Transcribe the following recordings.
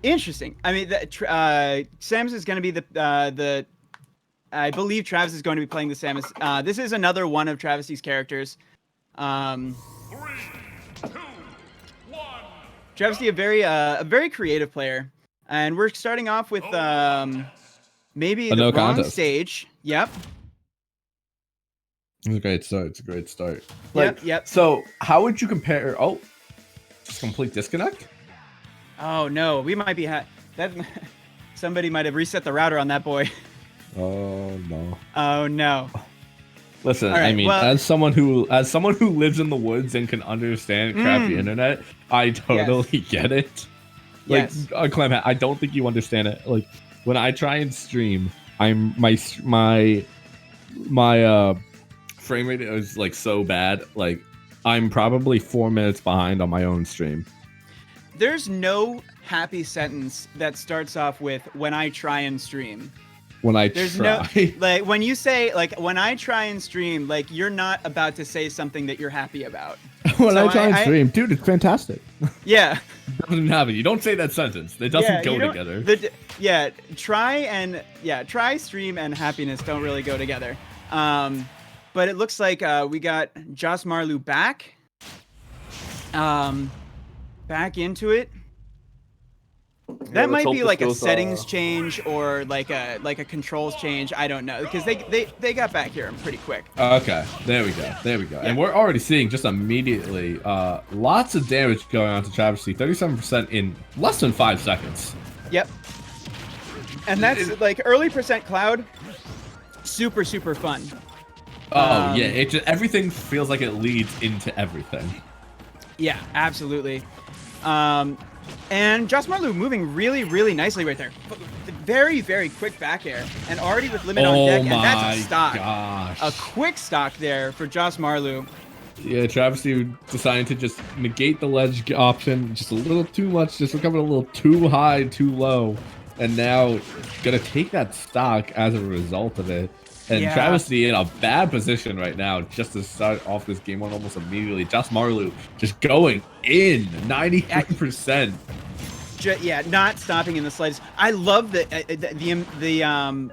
Interesting. I mean, Samus is going to be the. I believe Travis is going to be playing the Samus. This is another one of Travisty's characters. 3, 2, 1. Travisty, a very creative player, and we're starting off with maybe the wrong stage. Yep. It's a great start. It's a great start. Yep. So, how would you compare? Oh, just complete disconnect. Oh no, we might be that. Somebody might have reset the router on that boy. Oh no. Oh no. Listen, right, I mean, well, as someone who lives in the woods and can understand crappy internet, I totally get it. Like, Clem, I don't think you understand it. Like, when I try and stream, my frame rate is like so bad. Like, I'm probably 4 minutes behind on my own stream. There's no happy sentence that starts off with "when I try and stream." When I There's try. no, like, when you say, like, when I try and stream, like, you're not about to say something that you're happy about. When I try and stream, dude, it's fantastic. Yeah. It doesn't happen. You don't say that sentence. It doesn't go together. Try, stream, and happiness don't really go together. But it looks like we got Josmarlu back. Back into it. That might be like a settings change or like a controls change. I don't know, because they got back here pretty quick. Okay, there we go. Yeah. And we're already seeing just immediately lots of damage going on to Travisty. 37% in less than 5 seconds. Yep. And that's like early percent Cloud. Super fun. Oh yeah, everything feels like it leads into everything. Yeah, absolutely. And Josmarlu moving really nicely right there. Very quick back air, and already with limit on deck, and that's a stock. Gosh. A quick stock there for Josmarlu. Yeah, Travisty deciding to just negate the ledge option just a little too much, just recovered a little too high, too low, and now gonna take that stock as a result of it. And Travisty in a bad position right now just to start off this game on almost immediately. Josmarlu just going in 93%. Not stopping in the slightest. I love the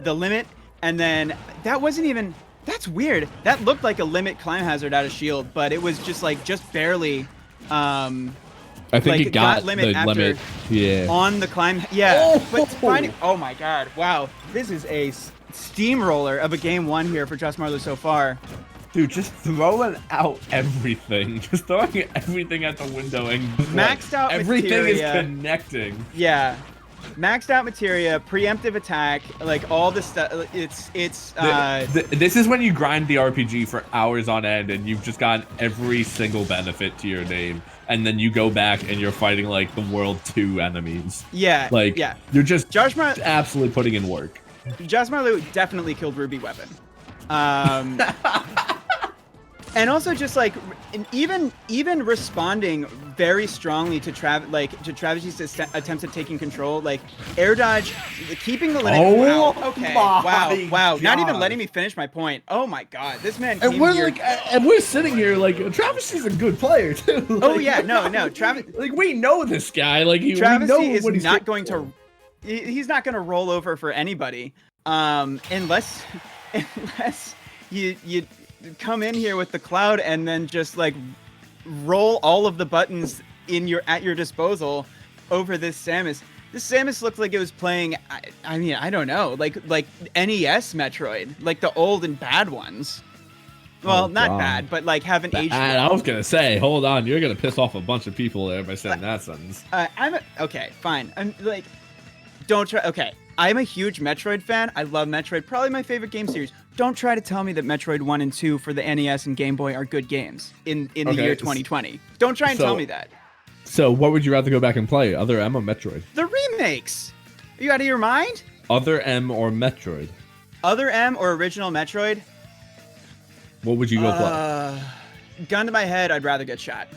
limit, and then that wasn't even. That's weird. That looked like a limit climb hazard out of shield, but it was just barely. I think it got limit after on the climb. Yeah, but finding. Oh my God! Wow, this is a steamroller of a game one here for Josmarlu so far. Dude, just throwing out everything. Just throwing everything out the window and maxed out everything materia. is connecting. Yeah. Maxed out materia, preemptive attack, like all this stuff. This is when you grind the RPG for hours on end and you've just gotten every single benefit to your name. And then you go back and you're fighting like the World 2 enemies. Yeah. You're just absolutely putting in work. Josmarlu definitely killed Ruby Weapon. And also just like even responding very strongly to Travisty's attempts at taking control, like air dodge, keeping the limit. Oh, wow. Okay. Wow. God. Not even letting me finish my point. Oh my God, this man. And we're sitting here like Travisty's a good player too. Oh yeah, no, Travis. Like we know this guy. Like Travesty is not going to. He's not going to roll over for anybody, unless you come in here with the Cloud and then just like roll all of the buttons at your disposal over this Samus. This Samus looked like it was playing. I mean, I don't know, like NES Metroid, like the old and bad ones. Well, not bad, but like haven't aged. I was gonna say, hold on, you're gonna piss off a bunch of people there by saying that sentence. Okay, fine. I'm like. Don't try. Okay, I'm a huge Metroid fan. I love Metroid. Probably my favorite game series. Don't try to tell me that Metroid 1 and 2 for the NES and Game Boy are good games in the year 2020. Don't try and tell me that. So what would you rather go back and play? Other M or Metroid? The remakes. Are you out of your mind? Other M or Metroid? Other M or original Metroid? What would you go play? Gun to my head, I'd rather get shot.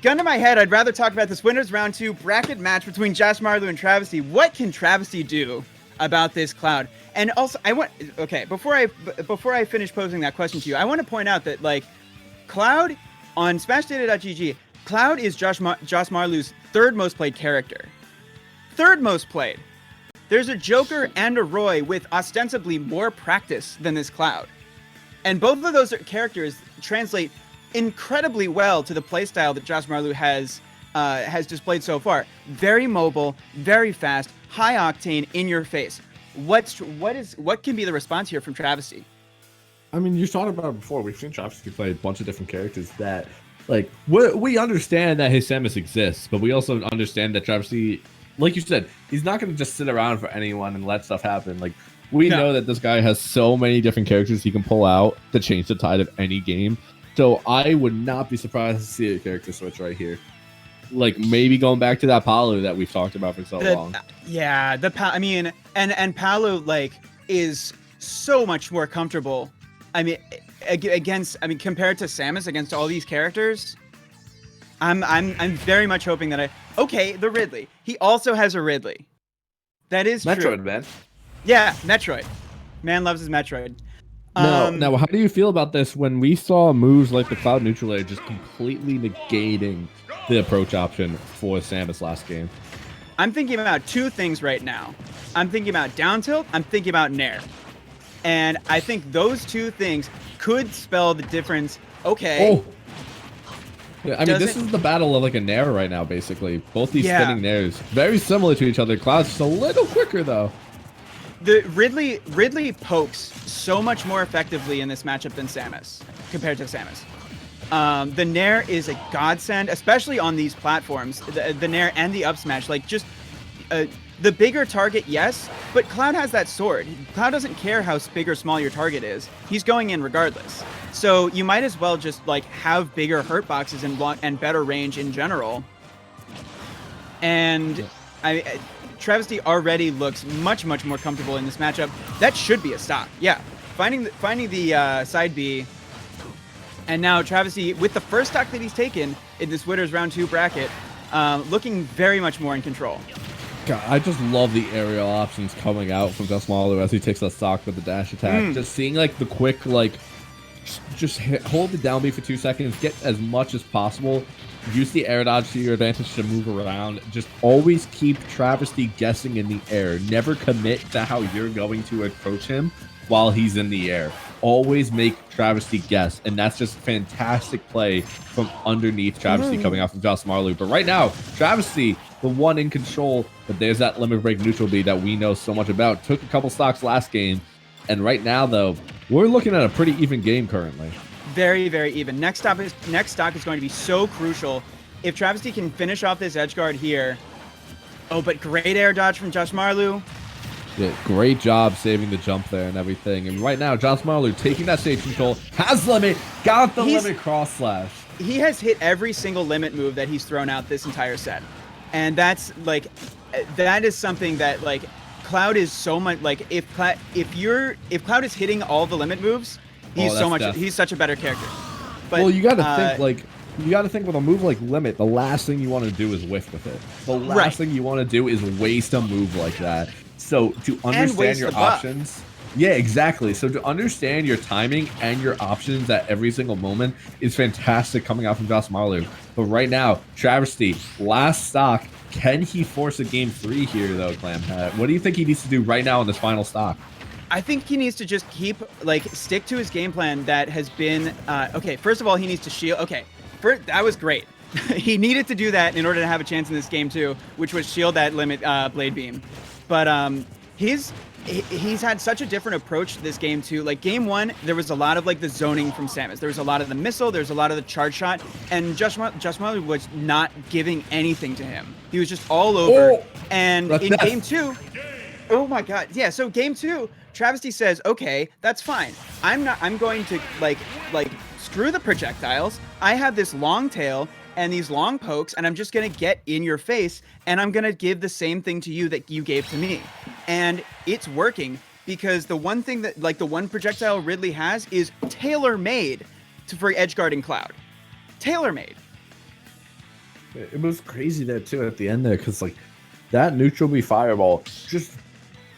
Gun to my head, I'd rather talk about this winners round 2 bracket match between Josmarlu and Travisty. What can Travisty do about this Cloud? And also, before I finish posing that question to you, I want to point out that like Cloud on SmashData.gg Cloud is Josmarlu's third most played character. Third most played. There's a Joker and a Roy with ostensibly more practice than this Cloud. And both of those characters translate incredibly well to the playstyle that Josmarlu has displayed so far. Very mobile, very fast, high octane, in your face. What can be the response here from Travisty? I mean, you talked about it before. We've seen Travisty play a bunch of different characters that, like, we understand that his Samus exists, but we also understand that Travisty, like you said, he's not going to just sit around for anyone and let stuff happen. Like, we know that this guy has so many different characters he can pull out to change the tide of any game. So I would not be surprised to see a character switch right here. Like, maybe going back to that Palu that we've talked about for so long. Yeah, I mean, and Palu, like, is so much more comfortable. I mean, compared to Samus, against all these characters, I'm very much hoping that the Ridley. He also has a Ridley. That is Metroid, true. man. Yeah, Metroid. Man loves his Metroid. Now, how do you feel about this when we saw moves like the Cloud Neutral Air just completely negating the approach option for Samus last game? I'm thinking about two things right now. I'm thinking about down tilt. I'm thinking about Nair. And I think those two things could spell the difference. Okay. Oh. Yeah, I mean, this is the battle of like a Nair right now, basically. Both these spinning Nairs. Very similar to each other. Cloud's just a little quicker, though. The Ridley pokes so much more effectively in this matchup than Samus, compared to Samus. The Nair is a godsend, especially on these platforms. The Nair and the up smash, like, just the bigger target, yes, but Cloud has that sword. Cloud doesn't care how big or small your target is. He's going in regardless. So you might as well just, like, have bigger hurt boxes and better range in general. And Travisty already looks much more comfortable in this matchup. That should be a stock. Yeah, finding the side B. And now Travisty, with the first stock that he's taken in this Winners Round 2 bracket, looking very much more in control. God, I just love the aerial options coming out from Josmarlu as he takes that stock with the dash attack. Just seeing, like, the quick, like, hold the down B for 2 seconds, get as much as possible, use the air dodge to your advantage to move around. Just always keep Travisty guessing in the air. Never commit to how you're going to approach him while he's in the air. Always make Travisty guess, and that's just fantastic play from underneath Travisty coming out from Josmarlu. But right now, Travisty, the one in control, but there's that limit break neutral B that we know so much about. Took a couple stocks last game, and right now, though, we're looking at a pretty even game currently. Very even. Next stock is going to be so crucial. If Travisty can finish off this edge guard here. Oh, but great air dodge from Josmarlu. Yeah, great job saving the jump there and everything. And right now, Josmarlu taking that stage control, has limit, got the limit cross slash. He has hit every single limit move that he's thrown out this entire set. And that's, like, that is something that, like, Cloud is so much, like, if Cloud is hitting all the limit moves, he's he's such a better character. But, well, you got to think with a move like limit, the last thing you want to do is whiff with it. The last thing you want to do is waste a move like that. So to understand your options, yeah, exactly. So to understand your timing and your options at every single moment is fantastic coming out from Josmarlu. But right now, Travisty, last stock, can he force a game 3 here though, Clamhat? What do you think he needs to do right now in this final stock? I think he needs to just stick to his game plan that has been, okay, first of all, he needs to shield. Okay, that was great. He needed to do that in order to have a chance in this game too, which was shield that limit blade beam. But he's had such a different approach to this game too. Like, game 1, there was a lot of, like, the zoning from Samus. There was a lot of the missile. There's a lot of the charge shot. And Josmarlu was not giving anything to him. He was just all over. Oh, and in game 2, oh my God. Yeah, so game 2, Travisty says, okay, that's fine. I'm going to, like, screw the projectiles. I have this long tail and these long pokes, and I'm just going to get in your face, and I'm going to give the same thing to you that you gave to me. And it's working, because the one thing that, like, the one projectile Ridley has is tailor-made for edge guarding Cloud. Tailor-made. It was crazy there, too, at the end there, because, like, that neutral B fireball just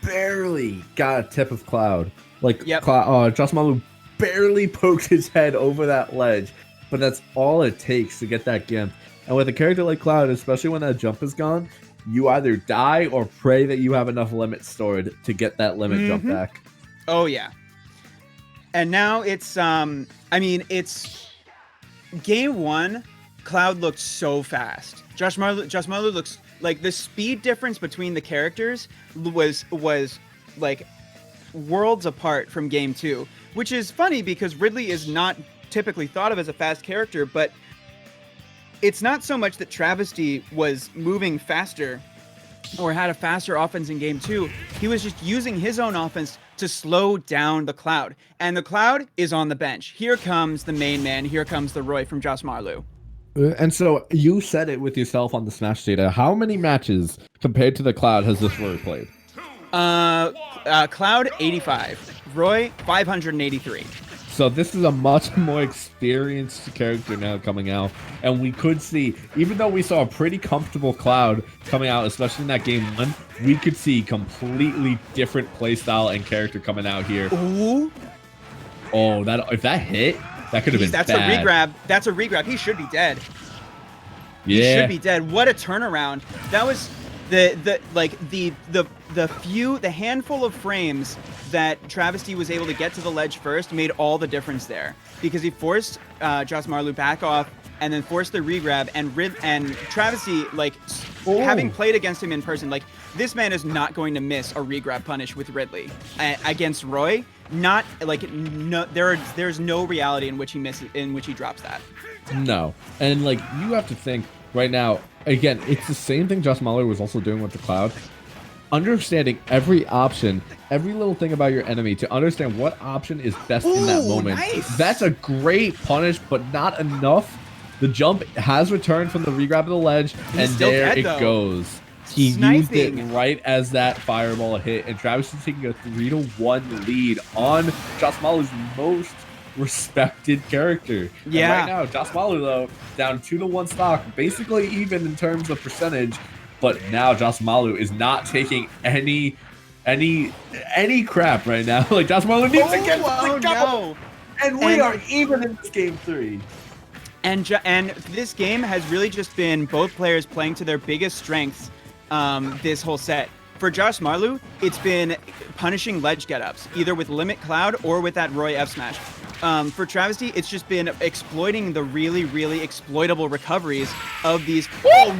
barely got a tip of Cloud. Like, Josmarlu barely poked his head over that ledge. but that's all it takes to get that Gimp. And with a character like Cloud, especially when that jump is gone, you either die or pray that you have enough limit stored to get that limit jump back. Oh yeah. And now it's I mean, it's game 1. Cloud looked so fast. Josmarlu looks like the speed difference between the characters was like worlds apart from game 2, which is funny because Ridley is not typically thought of as a fast character, but it's not so much that Travisty was moving faster or had a faster offense in game 2. He was just using his own offense to slow down the Cloud. And the Cloud is on the bench. Here comes the main man. Here comes the Roy from Josmarlu. And so you said it with yourself on the Smash data. How many matches compared to the Cloud has this Roy played? Cloud 85, Roy 583. So this is a much more experienced character now coming out, and we could see, even though we saw a pretty comfortable Cloud coming out, especially in that game 1, we could see completely different playstyle and character coming out here. Ooh. Oh, that if that hit, that could have been That's bad. a regrab. That's a regrab. He should be dead. Yeah. He should be dead. What a turnaround. That was the handful of frames that Travisty was able to get to the ledge first made all the difference there, because he forced Josmarlu back off and then forced the regrab, and Travisty, like, having played against him in person, like, this man is not going to miss a regrab punish with Ridley against Roy. Not like no, there's no reality in which he drops that. No, and like you have to think right now. Again, it's the same thing Josmarlu was also doing with the Cloud. Understanding every option, every little thing about your enemy to understand what option is best in that moment. Nice. That's a great punish, but not enough. The jump has returned from the regrab of the ledge, and there it goes. He used it right as that fireball hit, and Travis is taking a 3-1 lead on Josmarlu's most respected character. Yeah. And right now, Josmarlu, though, down 2-1 stock, basically even in terms of percentage, but now Josmarlu is not taking any crap right now. Like, Josmarlu needs to get the no. And we are even in this game 3. And this game has really just been both players playing to their biggest strengths this whole set. For Josmarlu, it's been punishing ledge get-ups, either with Limit Cloud or with that Roy F smash. For Travisty, it's just been exploiting the really, really exploitable recoveries of these. Oh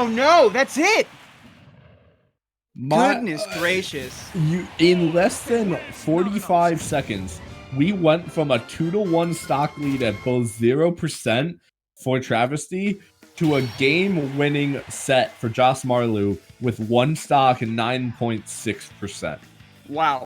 no, that's it! Goodness gracious. In less than 45 seconds, we went from a 2-1 stock lead at both 0% for Travisty to a game-winning set for Josmarlu with 1 stock and 9.6%. Wow.